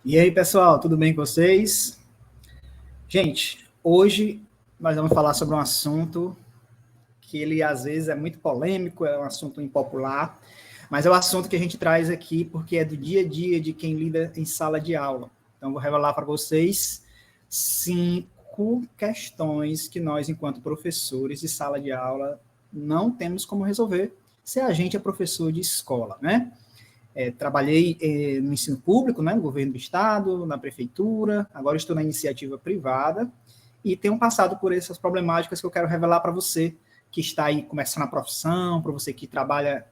E aí, pessoal, tudo bem com vocês? Gente, hoje nós vamos falar sobre um assunto que ele às vezes é muito polêmico, é um assunto impopular, mas é um assunto que a gente traz aqui porque é do dia a dia de quem lida em sala de aula. Então, vou revelar para vocês 5 questões que nós, enquanto professores de sala de aula, não temos como resolver se a gente é professor de escola, né? Trabalhei no ensino público, né, no governo do estado, na prefeitura, agora estou na iniciativa privada e tenho passado por essas problemáticas que eu quero revelar para você que está aí começando a profissão, para você que trabalha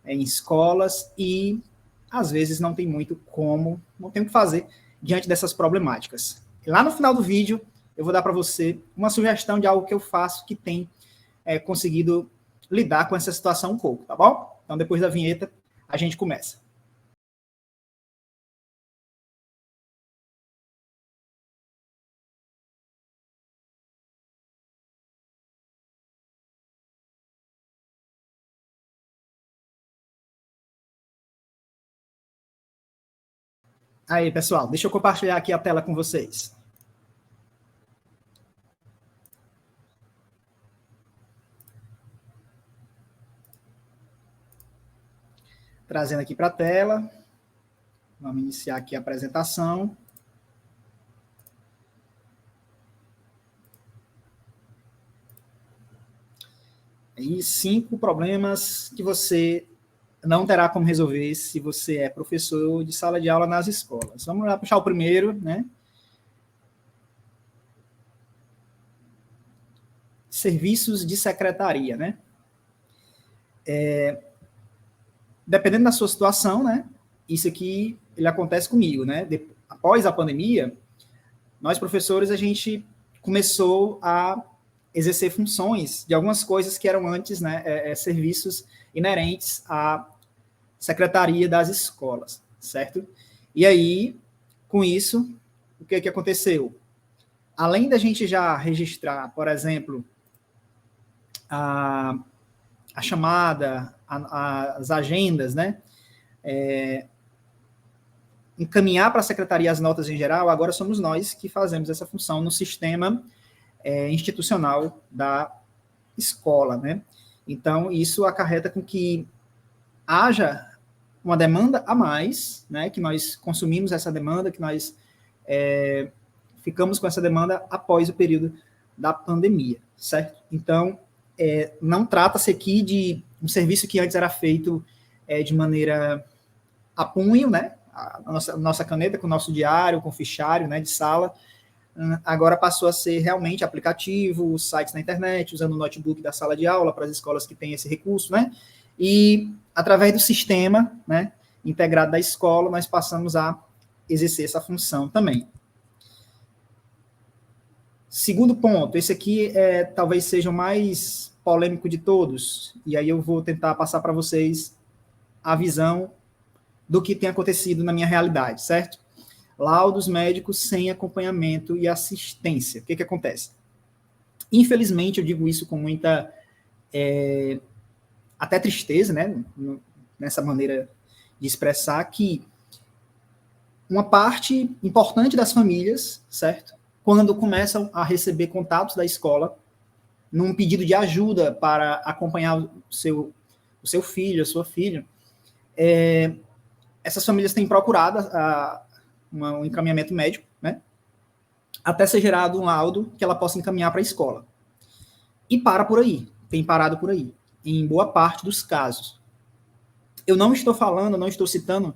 em escolas e às vezes não tem muito como, não tem o que fazer diante dessas problemáticas. E lá no final do vídeo eu vou dar para você uma sugestão de algo que eu faço que tem conseguido lidar com essa situação um pouco, tá bom? Então depois da vinheta a gente começa. Aí, pessoal, deixa eu compartilhar aqui a tela com vocês. Trazendo aqui para a tela. Vamos iniciar aqui a apresentação. E 5 problemas que você não terá como resolver se você é professor de sala de aula nas escolas. Vamos lá puxar o primeiro, né? Serviços de secretaria, né? Dependendo da sua situação, né? Isso aqui ele acontece comigo, né? Após a pandemia, nós professores a gente começou a exercer funções de algumas coisas que eram antes, né, serviços inerentes à secretaria das escolas, certo? E aí, com isso, o que aconteceu? Além da gente já registrar, por exemplo, a chamada, as agendas, né, encaminhar para a secretaria as notas em geral, agora somos nós que fazemos essa função no sistema institucional da escola, né? Então, isso acarreta com que haja uma demanda a mais, né? Que nós consumimos essa demanda, que nós ficamos com essa demanda após o período da pandemia, certo? Então, não trata-se aqui de um serviço que antes era feito de maneira a punho, né? A nossa caneta com o nosso diário, com o fichário, né, de sala, agora passou a ser realmente aplicativo, sites na internet, usando o notebook da sala de aula para as escolas que têm esse recurso, né? E através do sistema, né, integrado da escola, nós passamos a exercer essa função também. Segundo ponto, esse aqui talvez seja o mais polêmico de todos, e aí eu vou tentar passar para vocês a visão do que tem acontecido na minha realidade, certo? Laudos médicos sem acompanhamento e assistência. O que acontece? Infelizmente, eu digo isso com muita até tristeza, né? Nessa maneira de expressar que uma parte importante das famílias, certo? Quando começam a receber contatos da escola num pedido de ajuda para acompanhar o seu filho, a sua filha, essas famílias têm procurado um encaminhamento médico, né? Até ser gerado um laudo que ela possa encaminhar para a escola. E para por aí, tem parado por aí, em boa parte dos casos. Eu não estou falando, não estou citando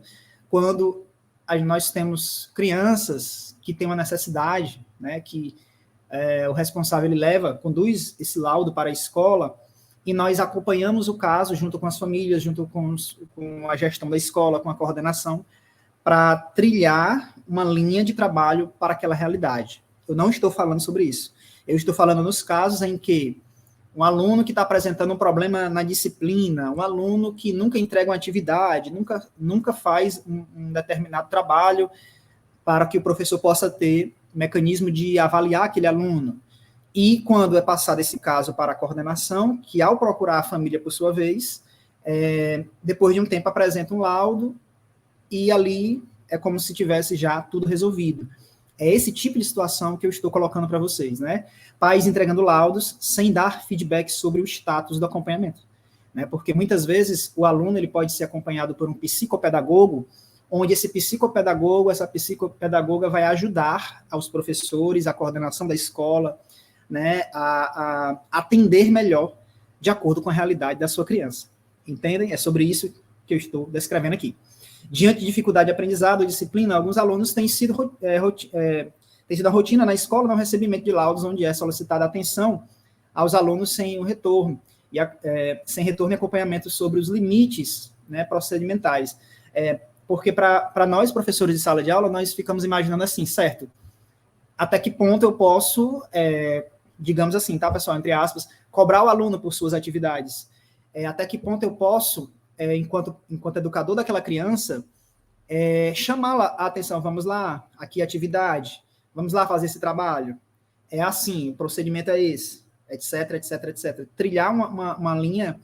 quando nós temos crianças que têm uma necessidade, né, que o responsável ele conduz esse laudo para a escola e nós acompanhamos o caso junto com as famílias, junto com a gestão da escola, com a coordenação, para trilhar uma linha de trabalho para aquela realidade. Eu não estou falando sobre isso. Eu estou falando nos casos em que um aluno que está apresentando um problema na disciplina, um aluno que nunca entrega uma atividade, nunca faz um determinado trabalho para que o professor possa ter mecanismo de avaliar aquele aluno. E quando é passado esse caso para a coordenação, que ao procurar a família por sua vez, depois de um tempo apresenta um laudo e ali é como se tivesse já tudo resolvido. É esse tipo de situação que eu estou colocando para vocês, né? Pais entregando laudos sem dar feedback sobre o status do acompanhamento, né? Porque muitas vezes o aluno ele pode ser acompanhado por um psicopedagogo, onde esse psicopedagogo, essa psicopedagoga vai ajudar aos professores, a coordenação da escola, né, a atender melhor de acordo com a realidade da sua criança. Entendem? É sobre isso que eu estou descrevendo aqui. Diante de dificuldade de aprendizado ou disciplina, alguns alunos têm sido a rotina na escola no recebimento de laudos, onde é solicitada atenção aos alunos sem o retorno, sem retorno e acompanhamento sobre os limites, né, procedimentais. Porque para nós, professores de sala de aula, nós ficamos imaginando assim, certo? Até que ponto eu posso, digamos assim, tá, pessoal, entre aspas, cobrar o aluno por suas atividades? Até que ponto eu posso, enquanto educador daquela criança, chamá-la a atenção, vamos lá, aqui a atividade, vamos lá fazer esse trabalho, é assim, o procedimento é esse, etc, etc, etc. Trilhar uma linha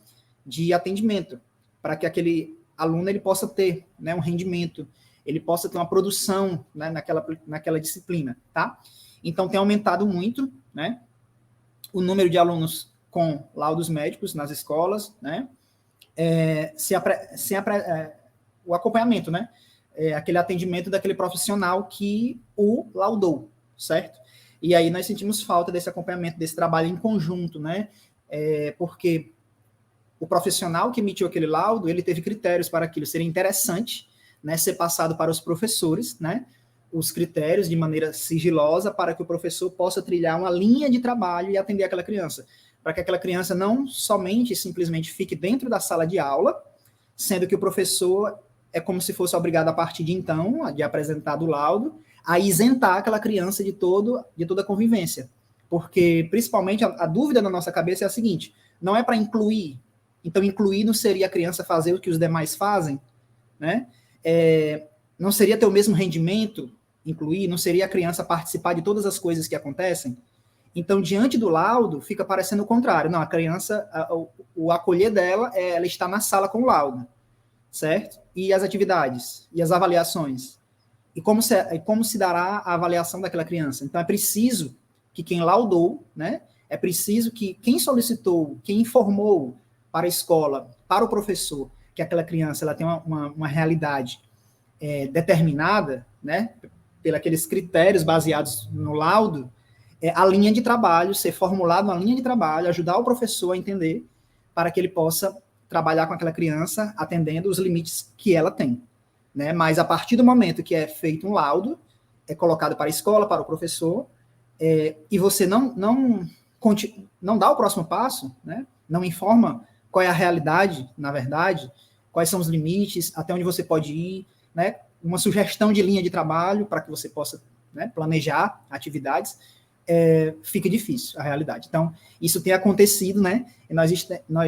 de atendimento para que aquele aluno ele possa ter, né, um rendimento, ele possa ter uma produção, né, naquela disciplina, tá? Então, tem aumentado muito, né, o número de alunos com laudos médicos nas escolas, né, o acompanhamento, né, aquele atendimento daquele profissional que o laudou, certo? E aí nós sentimos falta desse acompanhamento, desse trabalho em conjunto, né, porque o profissional que emitiu aquele laudo, ele teve critérios para aquilo. Seria interessante, né, ser passado para os professores, né, os critérios de maneira sigilosa para que o professor possa trilhar uma linha de trabalho e atender aquela criança, para que aquela criança não somente simplesmente fique dentro da sala de aula, sendo que o professor é como se fosse obrigado a partir de então, de apresentar o laudo, a isentar aquela criança de toda a convivência. Porque, principalmente, a dúvida na nossa cabeça é a seguinte, não é para incluir. Então, incluir não seria a criança fazer o que os demais fazem, né? Não seria ter o mesmo rendimento, incluir, não seria a criança participar de todas as coisas que acontecem. Então, diante do laudo, fica parecendo o contrário. Não, a criança, o acolher dela, ela está na sala com o laudo, certo? E as atividades, e as avaliações. E como se dará a avaliação daquela criança? Então, é preciso que quem laudou, né? É preciso que quem solicitou, quem informou para a escola, para o professor, que aquela criança ela tem uma realidade determinada, né, pelos critérios baseados no laudo, a linha de trabalho, ser formulado uma linha de trabalho, ajudar o professor a entender, para que ele possa trabalhar com aquela criança, atendendo os limites que ela tem. Né? Mas a partir do momento que é feito um laudo, é colocado para a escola, para o professor, e você não dá o próximo passo, né, não informa qual é a realidade, na verdade, quais são os limites, até onde você pode ir, né, uma sugestão de linha de trabalho para que você possa, né, planejar atividades, fica difícil a realidade. Então, isso tem acontecido, né, e nós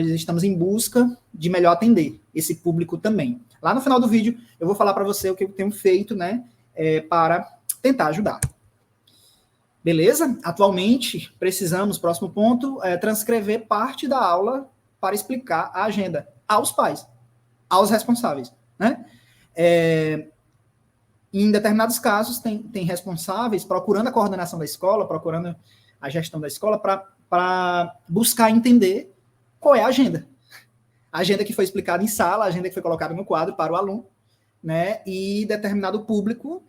estamos em busca de melhor atender esse público também. Lá no final do vídeo, eu vou falar para você o que eu tenho feito, né, para tentar ajudar. Beleza? Atualmente, precisamos, próximo ponto, transcrever parte da aula para explicar a agenda aos pais, aos responsáveis, né? Em determinados casos, tem responsáveis procurando a coordenação da escola, procurando a gestão da escola para buscar entender qual é a agenda. A agenda que foi explicada em sala, a agenda que foi colocada no quadro para o aluno, né? E determinado público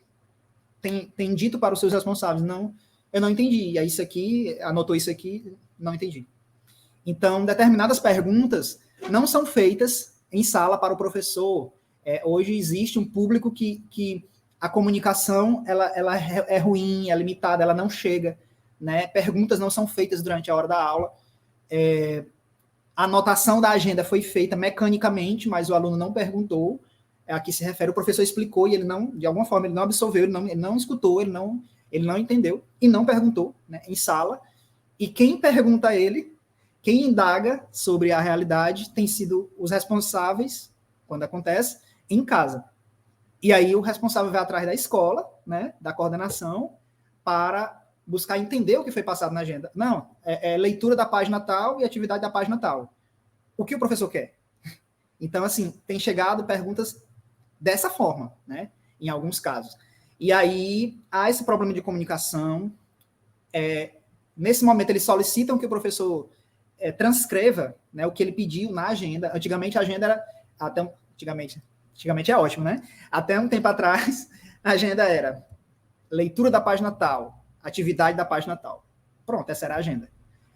tem dito para os seus responsáveis, não, eu não entendi, isso aqui, anotou isso aqui, não entendi. Então, determinadas perguntas não são feitas em sala para o professor. Hoje existe um público que a comunicação ela é ruim, é limitada, ela não chega, né? Perguntas não são feitas durante a hora da aula. A anotação da agenda foi feita mecanicamente, mas o aluno não perguntou. A que se refere, o professor explicou e ele não, de alguma forma, ele não absorveu, ele não escutou, ele não entendeu e não perguntou, né, em sala. E quem pergunta a ele, quem indaga sobre a realidade, tem sido os responsáveis, quando acontece, em casa. E aí o responsável vai atrás da escola, né, da coordenação, para buscar entender o que foi passado na agenda. Não, é leitura da página tal e atividade da página tal. O que o professor quer? Então, assim, tem chegado perguntas dessa forma, né? em alguns casos. E aí, há esse problema de comunicação. Nesse momento, eles solicitam que o professor transcreva, né, o que ele pediu na agenda. Antigamente, a agenda era... Antigamente é ótimo, né? Até um tempo atrás, a agenda era leitura da página tal, atividade da página tal. Pronto, essa era a agenda.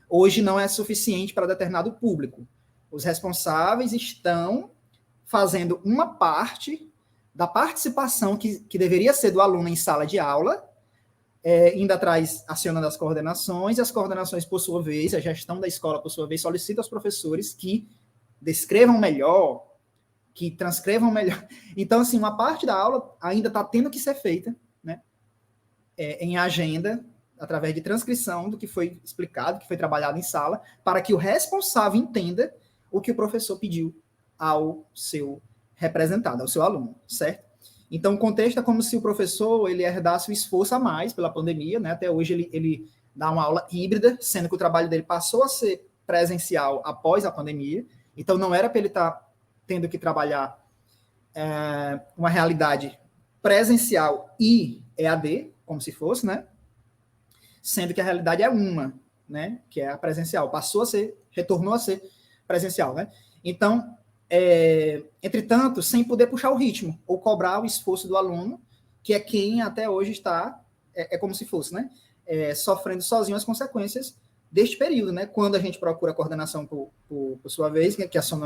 Hoje não é suficiente para determinado público. Os responsáveis estão fazendo uma parte da participação que deveria ser do aluno em sala de aula, indo atrás, acionando as coordenações, e as coordenações, por sua vez, a gestão da escola, por sua vez, solicita aos professores que descrevam melhor, que transcrevam melhor. Então, assim, uma parte da aula ainda está tendo que ser feita, né, em agenda, através de transcrição do que foi explicado, que foi trabalhado em sala, para que o responsável entenda o que o professor pediu ao seu representado, ao seu aluno, certo? Então, o contexto é como se o professor ele herdasse o esforço a mais pela pandemia, né? Até hoje ele dá uma aula híbrida, sendo que o trabalho dele passou a ser presencial após a pandemia. Então, não era para ele estar tendo que trabalhar uma realidade presencial e EAD, como se fosse, né? Sendo que a realidade é uma, né? Que é a presencial. Retornou a ser presencial, né? Então, entretanto, sem poder puxar o ritmo ou cobrar o esforço do aluno, que é quem até hoje está, como se fosse, né? Sofrendo sozinho as consequências deste período, né? Quando a gente procura a coordenação por sua vez, que são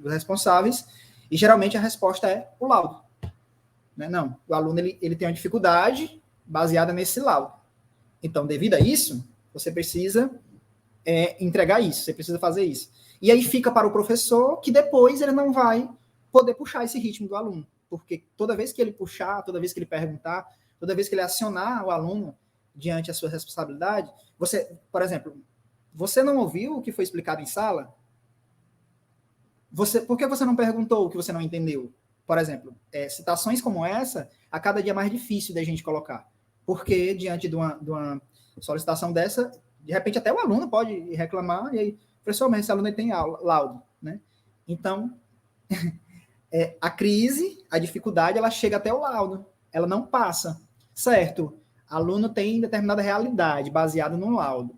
os responsáveis, e geralmente a resposta é o laudo. Né? Não, o aluno ele tem uma dificuldade baseada nesse laudo. Então, devido a isso, você precisa entregar isso, você precisa fazer isso. E aí fica para o professor que depois ele não vai poder puxar esse ritmo do aluno, porque toda vez que ele puxar, toda vez que ele perguntar, toda vez que ele acionar o aluno diante da sua responsabilidade, por exemplo, você não ouviu o que foi explicado em sala? Por que você não perguntou o que você não entendeu? Por exemplo, citações como essa, a cada dia é mais difícil da gente colocar, porque diante de uma solicitação dessa, de repente até o aluno pode reclamar, e aí, professor, mas esse aluno tem laudo, né? Então, a crise, a dificuldade, ela chega até o laudo, ela não passa, certo? Aluno tem determinada realidade baseada no laudo.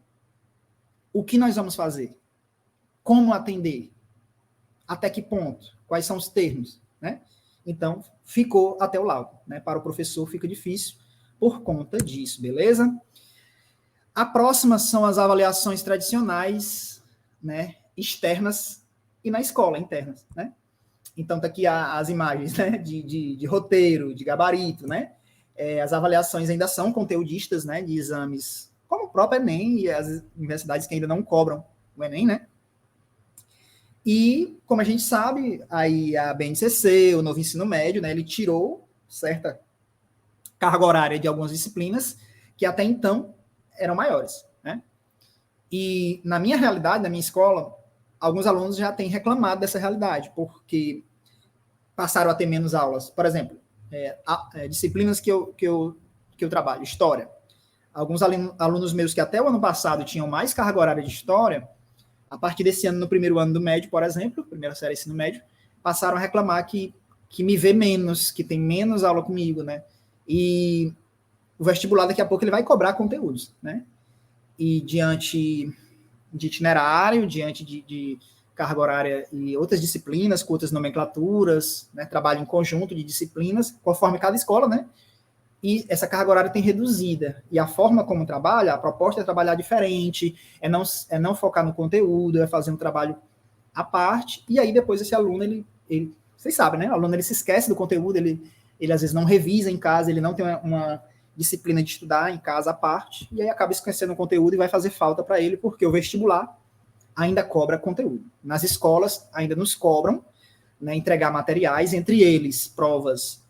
O que nós vamos fazer? Como atender? Até que ponto? Quais são os termos? Né? Então, ficou até o laudo. Né? Para o professor fica difícil por conta disso, beleza? A próxima são as avaliações tradicionais, né, externas e na escola, internas. Né? Então, tá aqui as imagens, né, de roteiro, de gabarito, né? As avaliações ainda são conteudistas, né, de exames, como o próprio Enem e as universidades que ainda não cobram o Enem, né? E, como a gente sabe, aí a BNCC, o novo ensino médio, né, ele tirou certa carga horária de algumas disciplinas que até então eram maiores, né? E na minha realidade, na minha escola, alguns alunos já têm reclamado dessa realidade, porque passaram a ter menos aulas. Por exemplo, disciplinas que eu trabalho, história. Alguns alunos meus que até o ano passado tinham mais carga horária de história, a partir desse ano, no primeiro ano do médio, por exemplo, primeira série ensino médio, passaram a reclamar que me vê menos, que tem menos aula comigo, né? E o vestibular, daqui a pouco, ele vai cobrar conteúdos, né? E diante de itinerário, diante de carga horária e outras disciplinas, com outras nomenclaturas, né? Trabalho em conjunto de disciplinas, conforme cada escola, né? E essa carga horária tem reduzida. E a forma como trabalha, a proposta é trabalhar diferente, é não focar no conteúdo, é fazer um trabalho à parte, e aí depois esse aluno, ele vocês sabem, né? O aluno ele se esquece do conteúdo, ele às vezes não revisa em casa, ele não tem uma disciplina de estudar em casa à parte, e aí acaba esquecendo o conteúdo e vai fazer falta para ele, porque o vestibular ainda cobra conteúdo. Nas escolas ainda nos cobram, né, entregar materiais, entre eles provas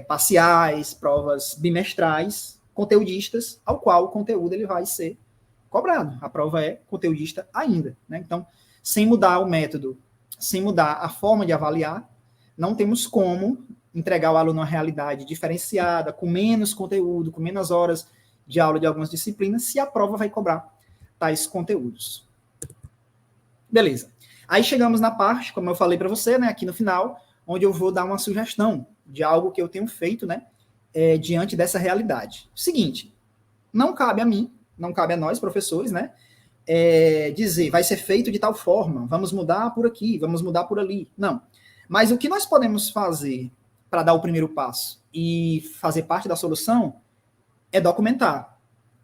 parciais, provas bimestrais, conteudistas, ao qual o conteúdo ele vai ser cobrado. A prova é conteudista ainda. Né? Então, sem mudar o método, sem mudar a forma de avaliar, não temos como entregar ao aluno uma realidade diferenciada, com menos conteúdo, com menos horas de aula de algumas disciplinas, se a prova vai cobrar tais conteúdos. Beleza. Aí chegamos na parte, como eu falei para você, né, aqui no final, onde eu vou dar uma sugestão de algo que eu tenho feito, né, diante dessa realidade. Seguinte, não cabe a mim, não cabe a nós, professores, né, dizer, vai ser feito de tal forma, vamos mudar por aqui, vamos mudar por ali. Não. Mas o que nós podemos fazer para dar o primeiro passo e fazer parte da solução é documentar,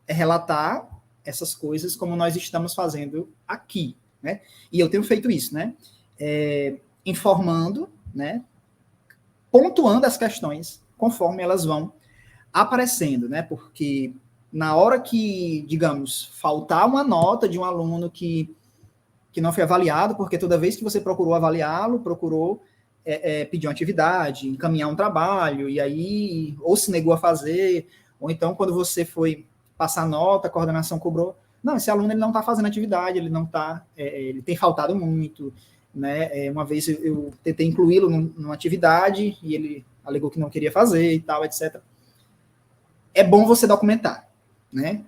é relatar essas coisas como nós estamos fazendo aqui, né? E eu tenho feito isso, né? Informando, né? Pontuando as questões conforme elas vão aparecendo, né? Porque na hora que, digamos, faltar uma nota de um aluno que não foi avaliado, porque toda vez que você procurou avaliá-lo, procurou pedir uma atividade, encaminhar um trabalho, e aí ou se negou a fazer, ou então quando você foi passar nota, a coordenação cobrou, não, esse aluno ele não está fazendo atividade, ele não está, ele tem faltado muito, né? Uma vez eu tentei incluí-lo numa atividade e ele alegou que não queria fazer e tal, etc. É bom você documentar, né?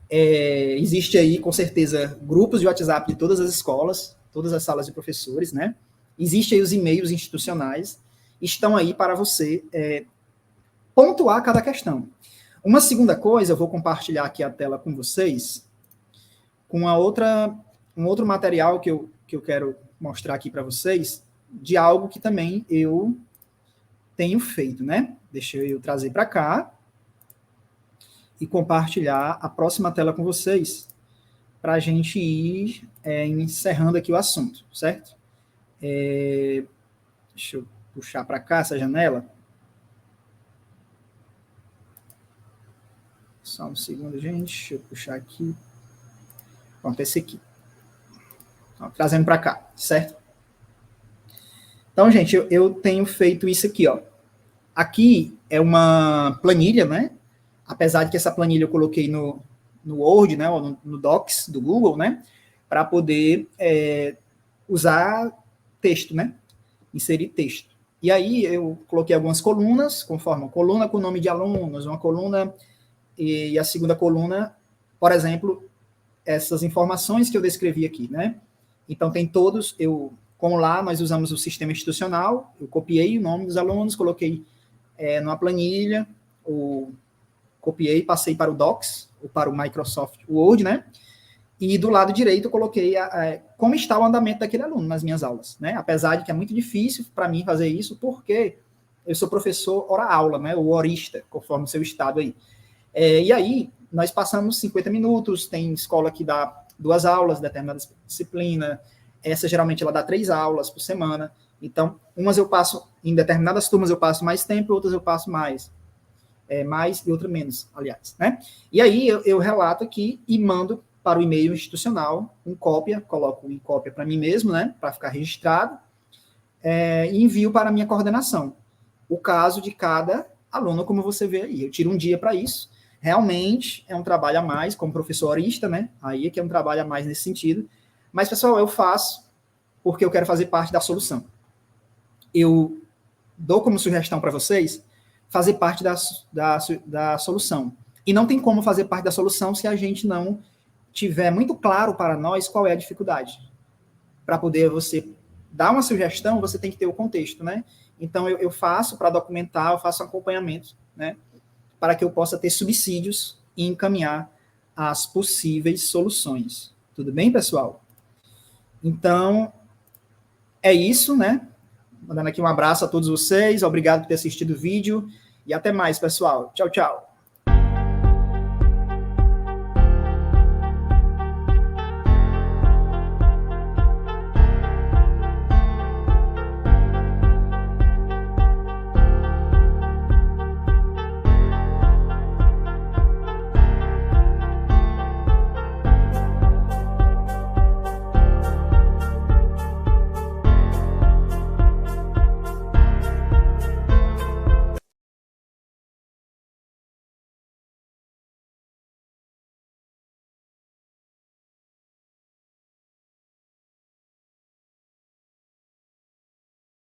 Existe aí, com certeza, grupos de WhatsApp de todas as escolas, todas as salas de professores, né? Existem aí os e-mails institucionais, estão aí para você pontuar cada questão. Uma segunda coisa, eu vou compartilhar aqui a tela com vocês, com um outro material que eu quero mostrar aqui para vocês, de algo que também eu tenho feito, né? Deixa eu trazer para cá e compartilhar a próxima tela com vocês, para a gente ir encerrando aqui o assunto, certo? Deixa eu puxar para cá essa janela. Só um segundo, gente. Deixa eu puxar aqui. Pronto, esse aqui. Então, trazendo para cá, certo? Então, gente, eu tenho feito isso aqui, ó. Aqui é uma planilha, né? Apesar de que essa planilha eu coloquei no Word, né? Ou no Docs do Google, né? Para poder usar texto, né? Inserir texto. E aí eu coloquei algumas colunas, conforme uma coluna com o nome de alunos, uma coluna e a segunda coluna, por exemplo, essas informações que eu descrevi aqui, né? Então tem todos, como lá nós usamos o sistema institucional, eu copiei o nome dos alunos, coloquei numa planilha, copiei, passei para o Docs, ou para o Microsoft Word, né? E do lado direito eu coloquei como está o andamento daquele aluno nas minhas aulas, né? Apesar de que é muito difícil para mim fazer isso, porque eu sou professor hora-aula, né? Ou horista, conforme o seu estado aí. E aí, nós passamos 50 minutos, tem escola que dá 2 aulas, determinada disciplina, essa geralmente ela dá 3 aulas por semana, então, umas eu passo, em determinadas turmas eu passo mais tempo, outras eu passo mais e outra menos, aliás, né? E aí eu relato aqui e mando para o e-mail institucional, coloco em cópia para mim mesmo, né, para ficar registrado, e envio para a minha coordenação. O caso de cada aluno, como você vê aí, eu tiro um dia para isso, realmente é um trabalho a mais, como professor horista, né, aí é que é um trabalho a mais nesse sentido, mas, pessoal, eu faço porque eu quero fazer parte da solução. Eu dou como sugestão para vocês fazer parte da solução. E não tem como fazer parte da solução se a gente não tiver muito claro para nós qual é a dificuldade. Para poder você dar uma sugestão, você tem que ter o contexto, né? Então, eu faço para documentar, eu faço acompanhamento, né? Para que eu possa ter subsídios e encaminhar as possíveis soluções. Tudo bem, pessoal? Então, é isso, né? Mandando aqui um abraço a todos vocês, obrigado por ter assistido o vídeo e até mais, pessoal. Tchau, tchau.